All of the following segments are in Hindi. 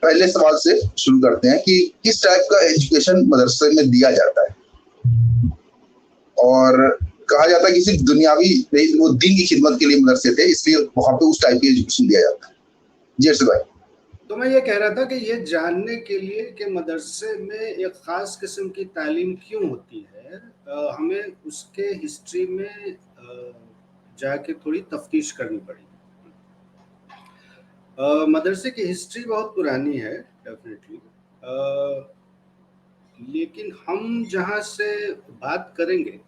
पहले सवाल से शुरू करते हैं कि किस टाइप का एजुकेशन मदरसे में दिया जाता है। और कहा जाता है कि सिर्फ दुनियावी नहीं, वो दीन की खिदमत के लिए मदरसे थे, इसलिए वहां पे उस टाइप की एजुकेशन दिया जाता है। जी अर्शद भाई। तो मैं ये कह रहा था कि ये जानने के लिए कि मदरसे में एक ख़ास किस्म की तालीम क्यों होती है, हमें उसके हिस्ट्री में जाके थोड़ी तफ्तीश करनी पड़ेगी। मदरसे की हिस्ट्री बहुत पुरानी है डेफिनेटली, लेकिन हम जहाँ से बात करेंगे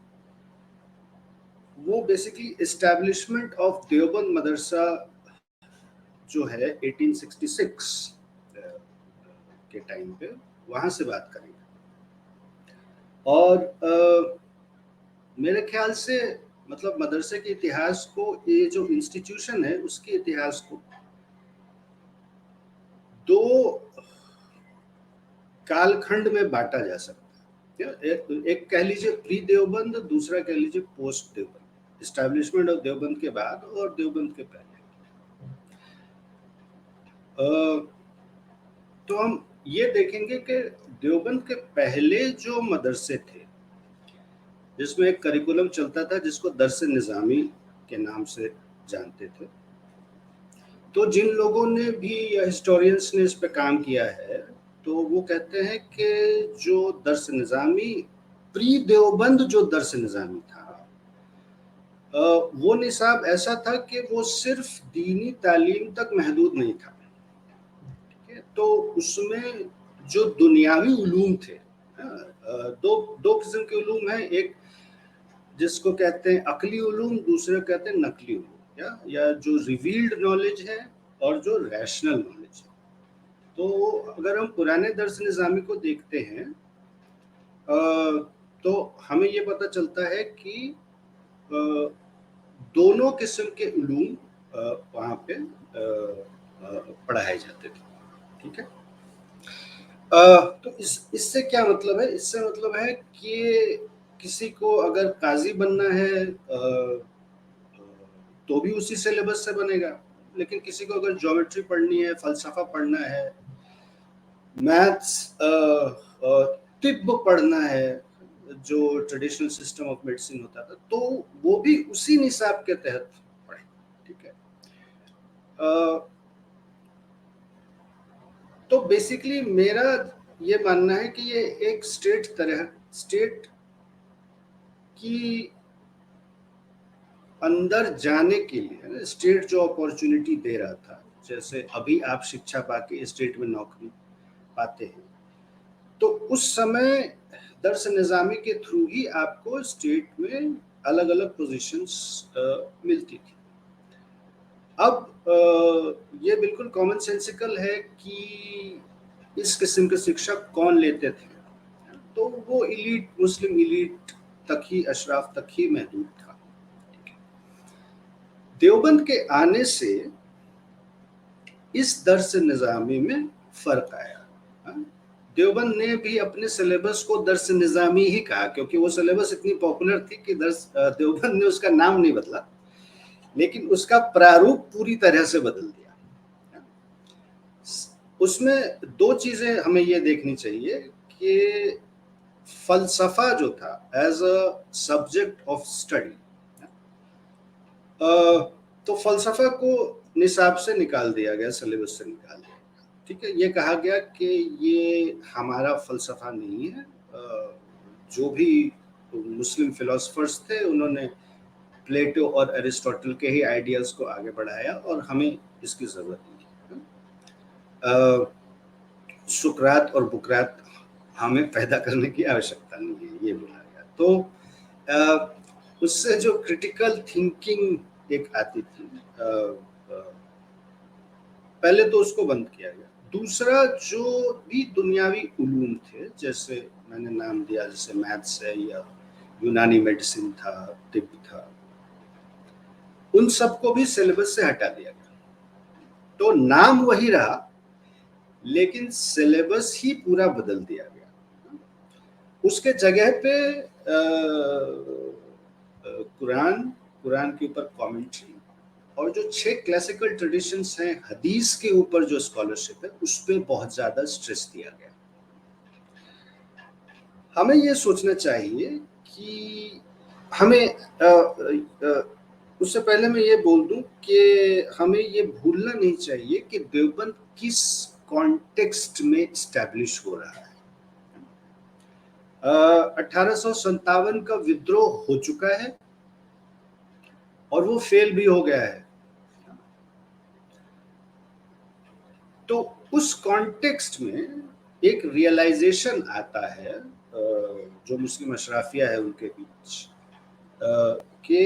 वो बेसिकली एस्टैब्लिशमेंट ऑफ देवबंद मदरसा जो है 1866 के टाइम पे, वहाँ से बात करेंगे। और मेरे ख्याल से मतलब मदरसे के इतिहास को, ये जो इंस्टीट्यूशन है उसके इतिहास को दो कालखंड में बांटा जा सकता है। एक कह लीजिए प्री देवबंद, दूसरा कह लीजिए post Deoband, establishment of Deoband के बाद और देवबंद के पहले। तो हम ये देखेंगे कि देवबंद के पहले जो मदरसे थे जिसमें एक करिकुलम चलता था जिसको दर्स निज़ामी के नाम से जानते थे, तो जिन लोगों ने भी या हिस्टोरियंस ने इस पे काम किया है तो वो कहते हैं कि जो दर्स निज़ामी प्री देवबंद जो दर्स निज़ामी था, वो निसाब ऐसा था कि वो सिर्फ दीनी तालीम तक महदूद नहीं था। ठीक है, तो उसमें जो दुनियावी उलूम थे, दो किस्म के उलूम हैं, एक जिसको कहते हैं अकली उलूम, दूसरे कहते हैं नकली उलूम, या जो रिवील्ड नॉलेज है और जो रैशनल नॉलेज है। तो अगर हम पुराने दर्स निज़ामी को देखते हैं तो हमें ये पता चलता है कि दोनों किस्म के उलूम वहाँ पे पढ़ाए जाते थे। ठीक है, तो इससे क्या मतलब है? इससे मतलब है कि किसी को अगर काजी बनना है तो भी उसी सिलेबस से बनेगा, लेकिन किसी को अगर ज्योमेट्री पढ़नी है, फलसफा पढ़ना है, मैथ्स, तिब्ब पढ़ना है, जो ट्रेडिशनल सिस्टम ऑफ मेडिसिन होता था, तो वो भी उसी निसाब के तहत पढ़े। ठीक है, तो बेसिकली मेरा ये मानना है कि ये एक स्टेट की अंदर जाने के लिए स्टेट जो अपॉर्चुनिटी दे रहा था, जैसे अभी आप शिक्षा पाके स्टेट में नौकरी पाते हैं, तो उस समय दर्स निज़ामी के थ्रू ही आपको स्टेट में अलग अलग पोजीशंस मिलती थी। अब ये बिल्कुल कॉमन सेंसिकल है कि इस किस्म के शिक्षक कौन लेते थे, तो वो इलीट, मुस्लिम इलीट तक ही, अशराफ तक ही महदूद था। देवबंद के आने से इस दर्स निज़ामी में फर्क आया। देवबंद ने भी अपने सिलेबस को दर्स निज़ामी ही कहा, क्योंकि वो सिलेबस इतनी पॉपुलर थी कि देवबंद ने उसका नाम नहीं बदला, लेकिन उसका प्रारूप पूरी तरह से बदल दिया। उसमें दो चीजें हमें ये देखनी चाहिए कि फलसफा जो था as a subject of study, तो फलसफा को निसाब से निकाल दिया गया, सिलेबस से निकाल दिया। ठीक है, ये कहा गया कि ये हमारा फलसफा नहीं है, जो भी मुस्लिम फिलोसफर्स थे उन्होंने प्लेटो और एरिस्टोटल के ही आइडियाज को आगे बढ़ाया और हमें इसकी जरूरत नहीं है। सुकरात और बुकरात हमें पैदा करने की आवश्यकता नहीं है, ये बोला गया। तो उससे जो क्रिटिकल थिंकिंग एक आती थी, पहले तो उसको बंद किया गया। दूसरा, जो भी दुनियावी उलूम थे, जैसे मैंने नाम दिया, जैसे मैथ्स है या यूनानी मेडिसिन था, तिब्ब था, उन सबको भी सिलेबस से हटा दिया गया। तो नाम वही रहा, लेकिन सिलेबस ही पूरा बदल दिया गया। उसके जगह पे कुरान के ऊपर कमेंट्री और जो 6 क्लासिकल ट्रेडिशंस हैं हदीस के ऊपर जो स्कॉलरशिप है उस पर बहुत ज्यादा स्ट्रेस दिया गया। हमें ये सोचना चाहिए कि हमें उससे पहले मैं ये बोल दूं कि हमें ये भूलना नहीं चाहिए कि देवबंद किस कॉन्टेक्स्ट में स्टैब्लिश हो रहा है। 1857 का विद्रोह हो चुका है और वो फेल भी हो गया है। तो उस कॉन्टेक्स्ट में एक रियलाइजेशन आता है जो मुस्लिम अशराफिया है उनके बीच कि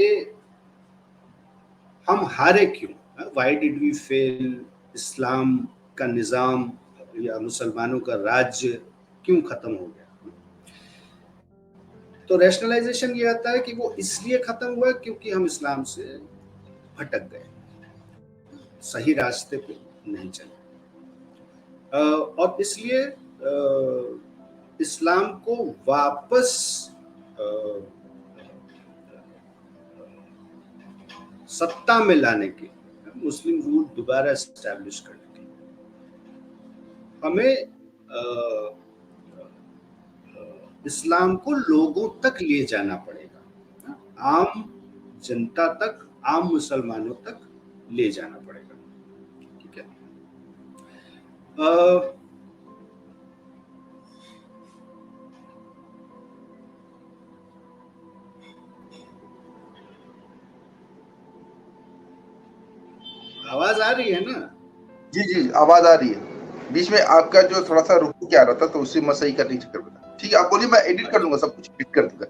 हम हारे क्यों, व्हाई डिड वी फेल, इस्लाम का निज़ाम या मुसलमानों का राज्य क्यों खत्म हो गया। तो रैशनलाइजेशन ये आता है कि वो इसलिए खत्म हुआ क्योंकि हम इस्लाम से भटक गए, सही रास्ते पे नहीं चले, और इसलिए इस्लाम को वापस सत्ता में लाने के, मुस्लिम रूल दोबारा एस्टैब्लिश करने के हमें इस्लाम को लोगों तक ले जाना पड़ेगा, आम जनता तक, आम मुसलमानों तक ले जाना पड़ेगा। ठीक है। आवाज आ रही है ना? जी जी आवाज आ रही है। बीच में आपका जो थोड़ा सा रुक के आ रहा था तो उसी में सही करने के चक्कर में। ठीक है, आप बोलिए, मैं एडिट कर दूंगा, सब कुछ एडिट कर दूंगा।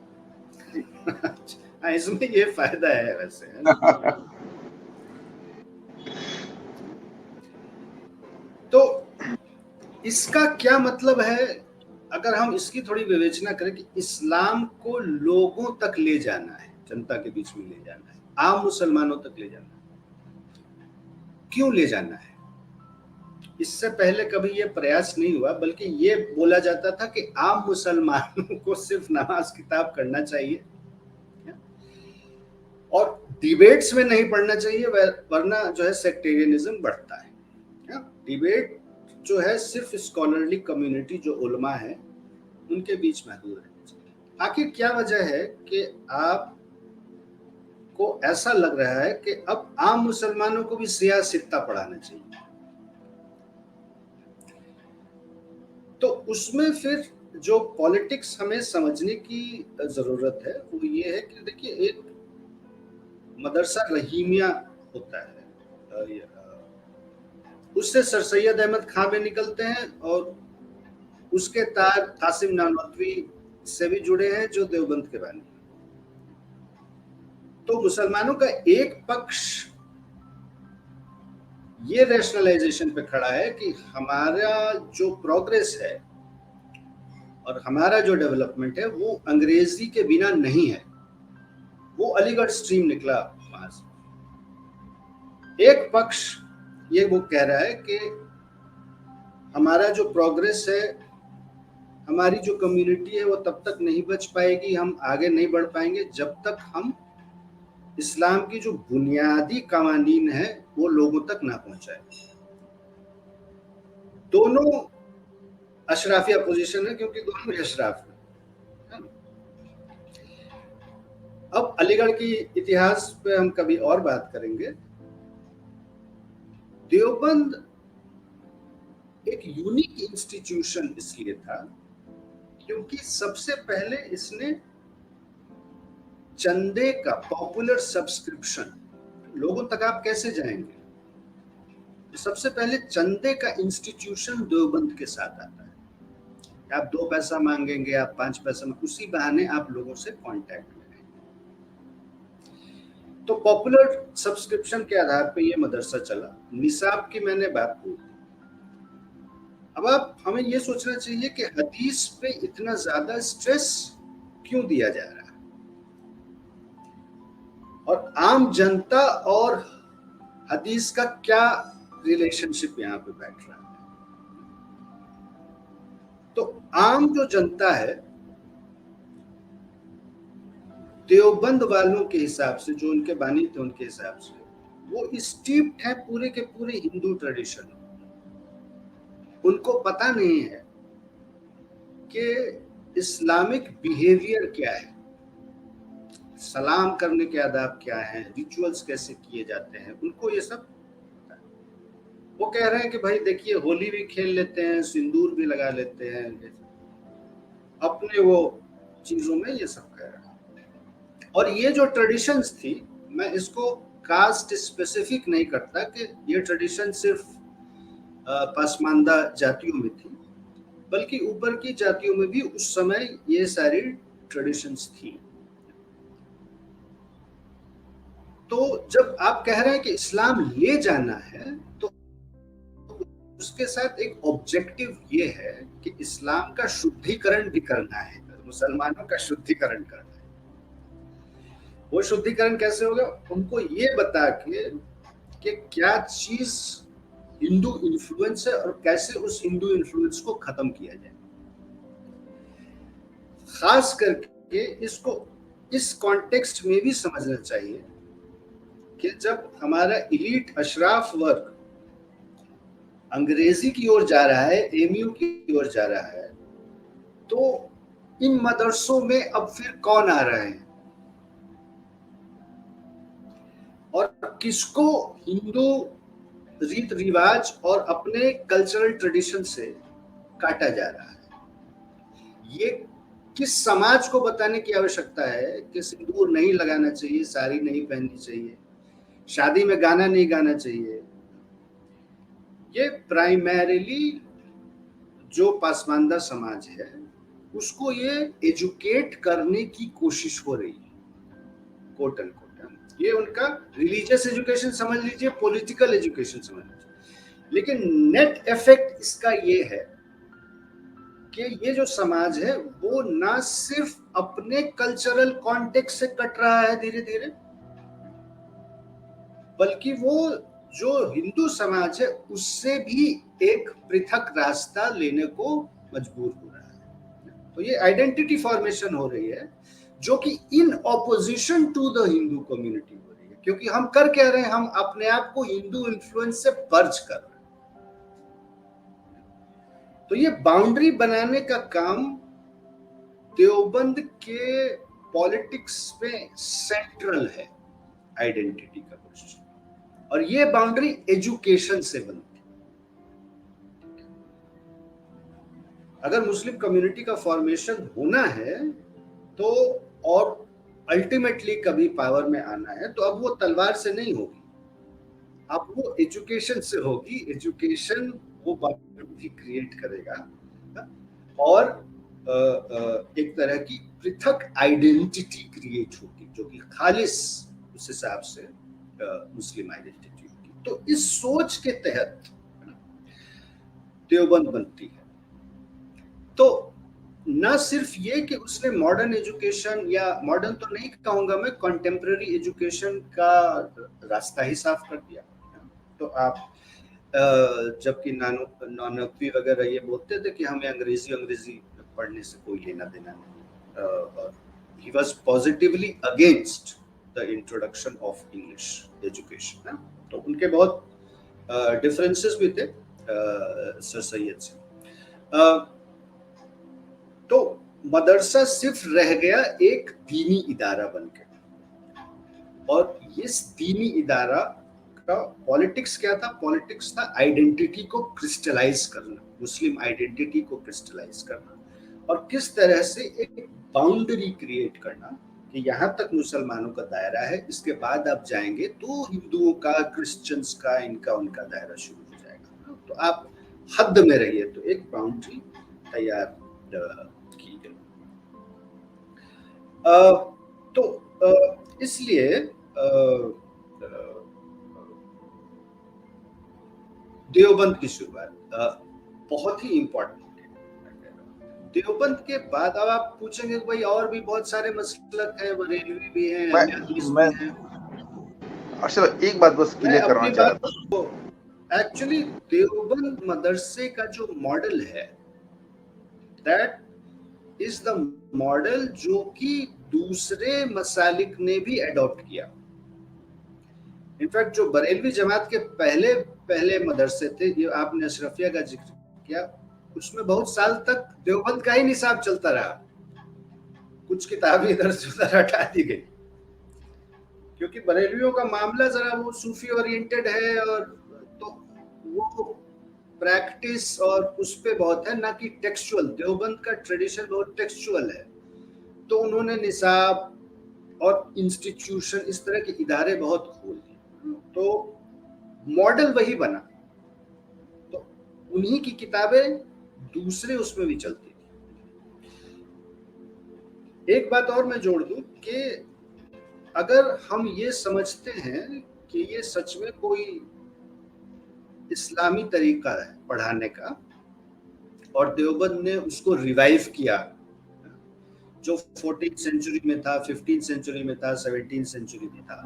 हाँ, इसमें ये फायदा है वैसे, है ना? तो इसका क्या मतलब है, अगर हम इसकी थोड़ी विवेचना करें कि इस्लाम को लोगों तक ले जाना है, जनता के बीच में ले जाना है, आम मुसलमानों तक ले जाना है। क्यों ले जाना है? इससे पहले कभी ये प्रयास नहीं हुआ, बल्कि ये बोला जाता था कि आम मुसलमानों को सिर्फ नमाज किताब करना चाहिए और डिबेट्स में नहीं पढ़ना चाहिए, वरना जो है सेक्टेरियनिज्म बढ़ता है। डिबेट जो है सिर्फ स्कॉलरली कम्युनिटी जो उलमा है उनके बीच महदूद रहना चाहिए। आखिर क्या वजह है कि आप को ऐसा लग रहा है कि अब आम मुसलमानों को भी सियासत्ता पढ़ाना चाहिए? तो उसमें फिर जो पॉलिटिक्स हमें समझने की जरूरत है वो ये है कि देखिए, एक मदरसा रहीमिया होता है, उससे सर सैयद अहमद खां भी निकलते हैं और उसके तार कासिम नानोतवी से भी जुड़े हैं जो देवबंद के बानी। तो मुसलमानों का एक पक्ष ये रैशनलाइजेशन पे खड़ा है कि हमारा जो प्रोग्रेस है और हमारा जो डेवलपमेंट है वो अंग्रेजी के बिना नहीं है, वो अलीगढ़ स्ट्रीम निकला वहां से। एक पक्ष ये वो कह रहा है कि हमारा जो प्रोग्रेस है, हमारी जो कम्युनिटी है वो तब तक नहीं बच पाएगी, हम आगे नहीं बढ़ पाएंगे जब तक हम इस्लाम की जो बुनियादी कवानीन है वो लोगों तक ना पहुंचाए। दोनों अशराफिया पोजीशन है क्योंकि दोनों अशराफ है। अब अलीगढ़ की इतिहास पे हम कभी और बात करेंगे। देवबंद एक यूनिक इंस्टीट्यूशन इसलिए था क्योंकि सबसे पहले इसने चंदे का, पॉपुलर सब्सक्रिप्शन, लोगों तक आप कैसे जाएंगे, सबसे पहले चंदे का इंस्टीट्यूशन देवबंद के साथ आता है। आप 2 पैसा मांगेंगे, आप 5 पैसा में, उसी बहाने आप लोगों से कांटेक्ट में रहेंगे। तो पॉपुलर सब्सक्रिप्शन के आधार पे ये मदरसा चला। निसाब की मैंने बात की। अब आप हमें ये सोचना चाहिए कि हदीस पे इतना ज्यादा स्ट्रेस क्यों दिया जा रहा है और आम जनता और हदीस का क्या रिलेशनशिप यहाँ पे बैठ रहा है। तो आम जो जनता है, देवबंद वालों के हिसाब से, जो उनके बानी थे उनके हिसाब से, वो स्टीप्ड है पूरे के पूरे हिंदू ट्रेडिशन। उनको पता नहीं है कि इस्लामिक बिहेवियर क्या है, सलाम करने के आदाब क्या हैं, रिचुअल्स कैसे किए जाते हैं, उनको ये सब पता है। वो कह रहे हैं कि भाई देखिए होली भी खेल लेते हैं, सिंदूर भी लगा लेते हैं, अपने वो चीजों में ये सब कह रहे हैं। और ये जो ट्रेडिशंस थी, मैं इसको कास्ट स्पेसिफिक नहीं करता कि ये ट्रेडिशन सिर्फ पसमानदा जातियों में थी, बल्कि ऊपर की जातियों में भी उस समय ये सारी ट्रेडिशंस थी। तो जब आप कह रहे हैं कि इस्लाम ले जाना है, तो उसके साथ एक ऑब्जेक्टिव ये है कि इस्लाम का शुद्धिकरण भी करना है, मुसलमानों का शुद्धिकरण करना है। वो शुद्धिकरण कैसे होगा? उनको ये बता के कि क्या चीज हिंदू इन्फ्लुएंस है और कैसे उस हिंदू इन्फ्लुएंस को खत्म किया जाए। खास करके इसको इस कॉन्टेक्स्ट में भी समझना चाहिए कि जब हमारा इलीट अशराफ वर्ग अंग्रेजी की ओर जा रहा है, एमयू की ओर जा रहा है, तो इन मदरसों में अब फिर कौन आ रहे हैं और किसको हिंदू रीत रिवाज और अपने कल्चरल ट्रेडिशन से काटा जा रहा है। ये किस समाज को बताने की आवश्यकता है कि सिंदूर नहीं लगाना चाहिए, साड़ी नहीं पहननी चाहिए, शादी में गाना नहीं गाना चाहिए। ये प्राइमरीली जो पासमानदा समाज है उसको ये एजुकेट करने की कोशिश हो रही है, कोट एंड कोट। ये उनका रिलीजियस एजुकेशन समझ लीजिए, पॉलिटिकल एजुकेशन समझ लीजिए, लेकिन नेट इफेक्ट इसका ये है कि ये जो समाज है वो ना सिर्फ अपने कल्चरल कॉन्टेक्स्ट से कट रहा है धीरे धीरे, बल्कि वो जो हिंदू समाज है उससे भी एक पृथक रास्ता लेने को मजबूर हो रहा है। तो ये आइडेंटिटी फॉर्मेशन हो रही है जो कि in opposition to the Hindu community हो रही है, क्योंकि हम कर क्या रहे हैं, हम अपने आप को हिंदू इन्फ्लुएंस से पर्ज कर रहे हैं। तो ये बाउंड्री बनाने का काम देवबंद के पॉलिटिक्स में सेंट्रल है, आइडेंटिटी का क्वेश्चन। और ये बाउंड्री एजुकेशन से बनती है। अगर मुस्लिम कम्युनिटी का फॉर्मेशन होना है तो, और अल्टीमेटली कभी पावर में आना है, तो अब वो तलवार से नहीं होगी, अब वो एजुकेशन से होगी। एजुकेशन वो बाउंड्री क्रिएट करेगा और एक तरह की पृथक आइडेंटिटी क्रिएट होगी जो कि खालिस उस हिसाब से मुस्लिम आइडेंटिटी होगी। तो इस सोच के तहत देवबंद बनती है। तो न सिर्फ ये कि उसने मॉडर्न एजुकेशन, या मॉडर्न तो नहीं कहूंगा मैं, कंटेम्प्रेरी एजुकेशन का रास्ता ही साफ कर दिया। तो आप जबकि नानकवी वगैरह ये बोलते थे कि हमें अंग्रेजी पढ़ने से कोई लेना देना नहीं, he was positively against the introduction of English education। तो उनके बहुत डिफरेंसेस भी थे सर सैयद से। तो मदरसा सिर्फ रह गया एक दीनी इदारा बनकर, और इस दीनी इदारा का पॉलिटिक्स क्या था? पॉलिटिक्स था आइडेंटिटी को क्रिस्टलाइज करना, मुस्लिम आइडेंटिटी को क्रिस्टलाइज करना, और किस तरह से एक बाउंड्री क्रिएट करना कि यहाँ तक मुसलमानों का दायरा है, इसके बाद आप जाएंगे तो हिंदुओं का, क्रिश्चियंस का, इनका उनका दायरा शुरू हो जाएगा। तो आप हद में रहिए। तो एक बाउंड्री तैयार की गई। तो इसलिए देवबंद की शुरुआत बहुत ही इंपॉर्टेंट है। देवबंद के बाद अब आप पूछेंगे कि भाई और भी बहुत सारे मसलक हैं, बरेलवी भी हैं, मैं अच्छा एक बात बस क्लियर करना चाहता हूं। एक्चुअली देवबंद मदरसे का जो मॉडल है, दैट इज द मॉडल जो कि दूसरे मसालिक ने भी अडॉप्ट किया। इनफैक्ट जो बरेलवी जमात के पहले पहले मदरसे थे, ये आपने अशरफिया का जिक्र किया, उसमें बहुत साल तक देवबंद का ही निसाब चलता रहा। कुछ किताबें इधर से उधर हटा दी गई क्योंकि बरेलवियों का मामला जरा वो सूफी ओरिएंटेड है, और तो वो प्रैक्टिस और उस पे बहुत है, ना कि टेक्सचुअल। देवबंद का ट्रेडिशन बहुत टेक्सचुअल है, तो उन्होंने निसाब और इंस्टीट्यूशन, इस तरह के इदारे बहुत खोल दिए, तो मॉडल वही बना। तो उन्हीं की किताबें दूसरे उसमें भी चलती थी। एक बात और मैं जोड़ दूं कि अगर हम ये समझते हैं कि ये सच में कोई इस्लामी तरीका है पढ़ाने का, और देवबंद ने उसको रिवाइव किया, जो 14th सेंचुरी में था, 15th सेंचुरी में था, 17th सेंचुरी में था,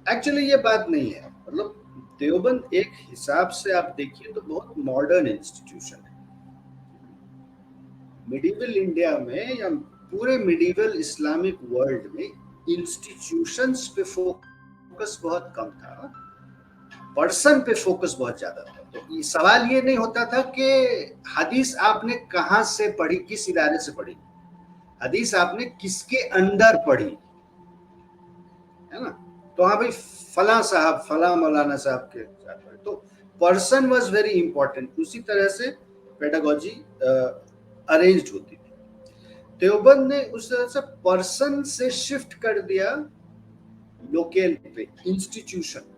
एक्चुअली ये बात नहीं है। मतलब देवबंद एक हिसाब से आप देखिए तो बहुत मॉडर्न इंस्टीट्यूशन है। मिडिवल इंडिया में या पूरे मिडिवल इस्लामिक वर्ल्ड में इंस्टीट्यूशंस पे फोकस बहुत कम था, पर्सन पे फोकस बहुत ज्यादा था। तो ये सवाल ये नहीं होता था कि हदीस आपने कहां से पढ़ी, किस इदारे से पढ़ी, हदीस आपने किसके अंडर पढ़ी, है ना। तो हाँ भाई, फला साहब, फला मौलाना साहब के साथ पढ़े, तो पर्सन वाज वेरी इंपॉर्टेंट। उसी तरह से पेडागोजी अरेंज्ड होती थी। देवबंद ने उस तरह से पर्सन से शिफ्ट कर दिया लोकल पे, इंस्टीट्यूशन।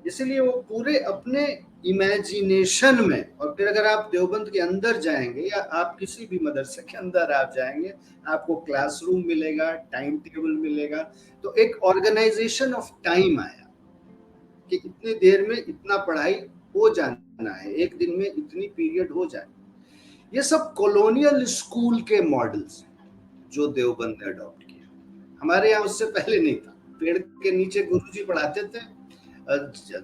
इसलिए वो पूरे अपने इमेजिनेशन में, और फिर अगर आप देवबंद के अंदर जाएंगे या आप किसी भी मदरसे के अंदर आप जाएंगे, आपको क्लासरूम मिलेगा, टाइम टेबल मिलेगा, तो एक ऑर्गेनाइजेशन ऑफ टाइम आया कि इतने देर में इतना पढ़ाई हो जाना है, एक दिन में इतनी पीरियड हो जाए। ये सब कॉलोनियल स्कूल के मॉडल्स जो देवबंद ने अडॉप्ट किया। हमारे यहाँ उससे पहले नहीं था। पेड़ के नीचे गुरुजी पढ़ाते थे,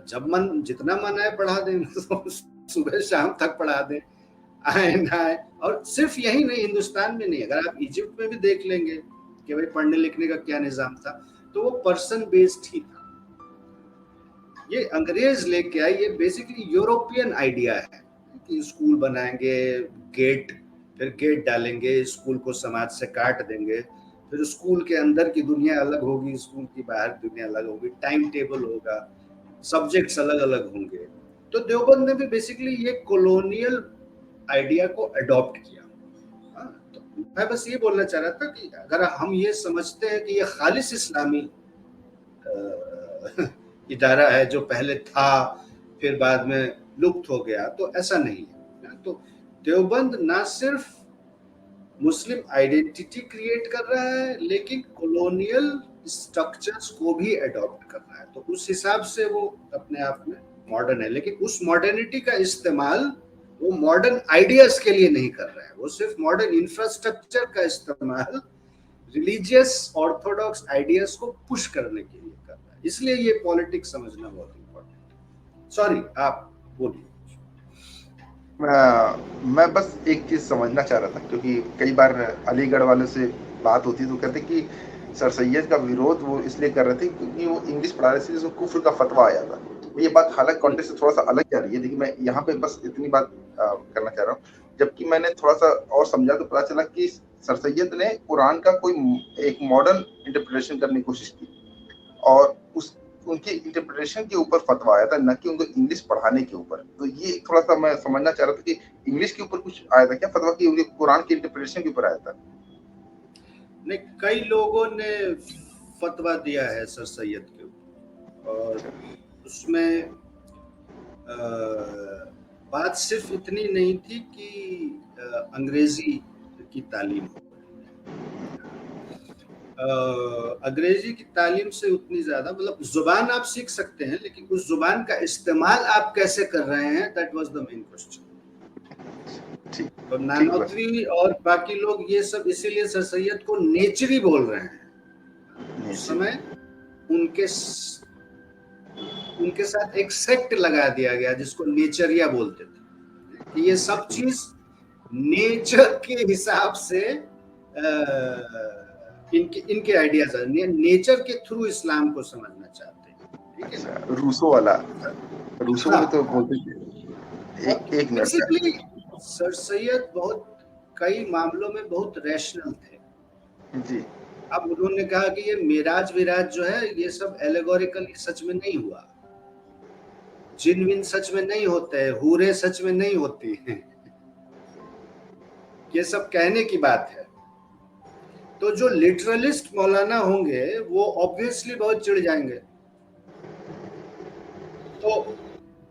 जब मन, जितना मन आए पढ़ा दें, सुबह शाम तक पढ़ा दें, आए ना आए। और सिर्फ यही नहीं, हिंदुस्तान में नहीं, अगर आप इजिप्ट में भी देख लेंगे कि भाई पढ़ने लिखने का क्या निजाम था, तो वो पर्सन बेस्ड ही था। ये अंग्रेज लेके आए, ये बेसिकली यूरोपियन आइडिया है कि स्कूल बनाएंगे, गेट, फिर गेट डालेंगे, स्कूल को समाज से काट देंगे, फिर स्कूल के अंदर की दुनिया अलग होगी, स्कूल की बाहर दुनिया अलग होगी, टाइम टेबल होगा, सब्जेक्ट्स अलग अलग होंगे। तो देवबंद ने भी बेसिकली ये कॉलोनियल आइडिया को अडॉप्ट किया। तो मैं बस ये बोलना चाह रहा था कि अगर हम ये समझते हैं कि ये खालिस इस्लामी इदारा है जो पहले था फिर बाद में लुप्त हो गया, तो ऐसा नहीं है। तो देवबंद ना सिर्फ मुस्लिम आइडेंटिटी क्रिएट कर रहा है, लेकिन कॉलोनियल स्ट्रक्चर्स को भी अडॉप्ट कर रहा है। तो उस हिसाब से वो अपने आप में मॉडर्न है, लेकिन उस मॉडर्निटी का इस्तेमाल वो मॉडर्न आइडियाज के लिए नहीं कर रहा है, वो सिर्फ मॉडर्न इंफ्रास्ट्रक्चर का इस्तेमाल रिलीजियस ऑर्थोडॉक्स आइडियाज को पुश करने के लिए कर रहा है। इसलिए ये पॉलिटिक्स समझना बहुत इंपॉर्टेंट है। सॉरी, आप बोलिए। मैं बस एक चीज समझना चाह रहा था, क्योंकि कई बार अलीगढ़ वालों से बात होती तो कहते कि सर सैयद का विरोध वो इसलिए कर रहे थे क्योंकि वो इंग्लिश पढ़ा रहे थे, जिसमें कुफ्र का फतवा आया था। ये बात हालांकि कॉन्टेक्स्ट से थोड़ा सा अलग जा रही है, लेकिन मैं यहाँ पे बस इतनी बात करना चाह रहा हूँ। जबकि मैंने थोड़ा सा और समझा तो पता चला कि सर सैयद ने कुरान का कोई एक मॉडर्न इंटरप्रिटेशन करने की कोशिश की, और उस उनकी इंटरप्रिटेशन के ऊपर फतवा आया था, न कि उनको इंग्लिश पढ़ाने के ऊपर। तो ये थोड़ा सा मैं समझना चाह रहा था कि इंग्लिश के ऊपर कुछ आया था क्या फतवा, की उनके कुरान की इंटरप्रिटेशन के ऊपर आया था? नहीं, कई लोगों ने फतवा दिया है सर सैयद के ऊपर, और उसमें बात सिर्फ इतनी नहीं थी कि अंग्रेजी की तालीम, अंग्रेजी की तालीम से उतनी ज्यादा, मतलब जुबान आप सीख सकते हैं, लेकिन उस जुबान का इस्तेमाल आप कैसे कर रहे हैं, that was the main question. तो नानोत्री और बाकी लोग ये सब इसीलिए सर सैयद को नेचरी बोल रहे हैं। उस समय उनके साथ एक सेक्ट लगा दिया गया जिसको नेचरिया बोलते थे, कि ये सब चीज नेचर के हिसाब से इनके इनके आइडियाज नेचर के थ्रू इस्लाम को समझना चाहते हैं, ठीक है। अच्छा, रूसो वाला, रूसो हाँ, में तो बोलते थे एक मिनट का। बेसिकली सर सैयद बहुत कई मामलों में बहुत रैशनल थे। जी अब उन्होंने कहा कि ये मिराज विराज जो है ये सब एलेगोरिकली सच में नहीं हुआ, जिन विन सच में नहीं होते हैं, हूरे सच में नहीं होती हैं, ये सब कहने की बात है। तो जो लिटरलिस्ट मौलाना होंगे वो ऑब्वियसली बहुत चिढ़ जाएंगे। तो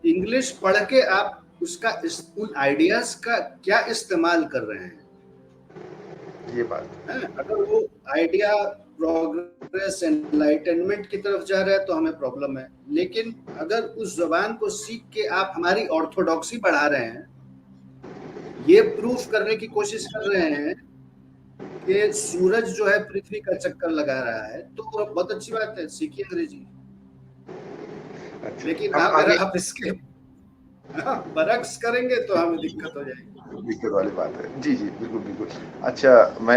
इंग्लिश पढ़ के आप उसका उन आइडियाज का क्या इस्तेमाल कर रहे हैं, ये बात है? अगर वो आइडिया प्रोग्रेस एनलाइटनमेंट की तरफ जा रहा है तो हमें प्रॉब्लम है, लेकिन अगर उस जबान को सीख के आप हमारी ऑर्थोडॉक्सी बढ़ा रहे हैं, ये प्रूफ करने की कोशिश कर रहे हैं कि सूरज जो है पृथ्वी का चक्कर लगा रहा है, तो बहुत अच्छी बात है, सीखिए अंग्रेजी। अच्छा, लेकिन हम अगर आगे आप इसके बरक्स करेंगे तो हमें दिक्कत हो जाएगी। दिक्कत वाली बात है। जी जी, बिल्कुल बिल्कुल। अच्छा, मैं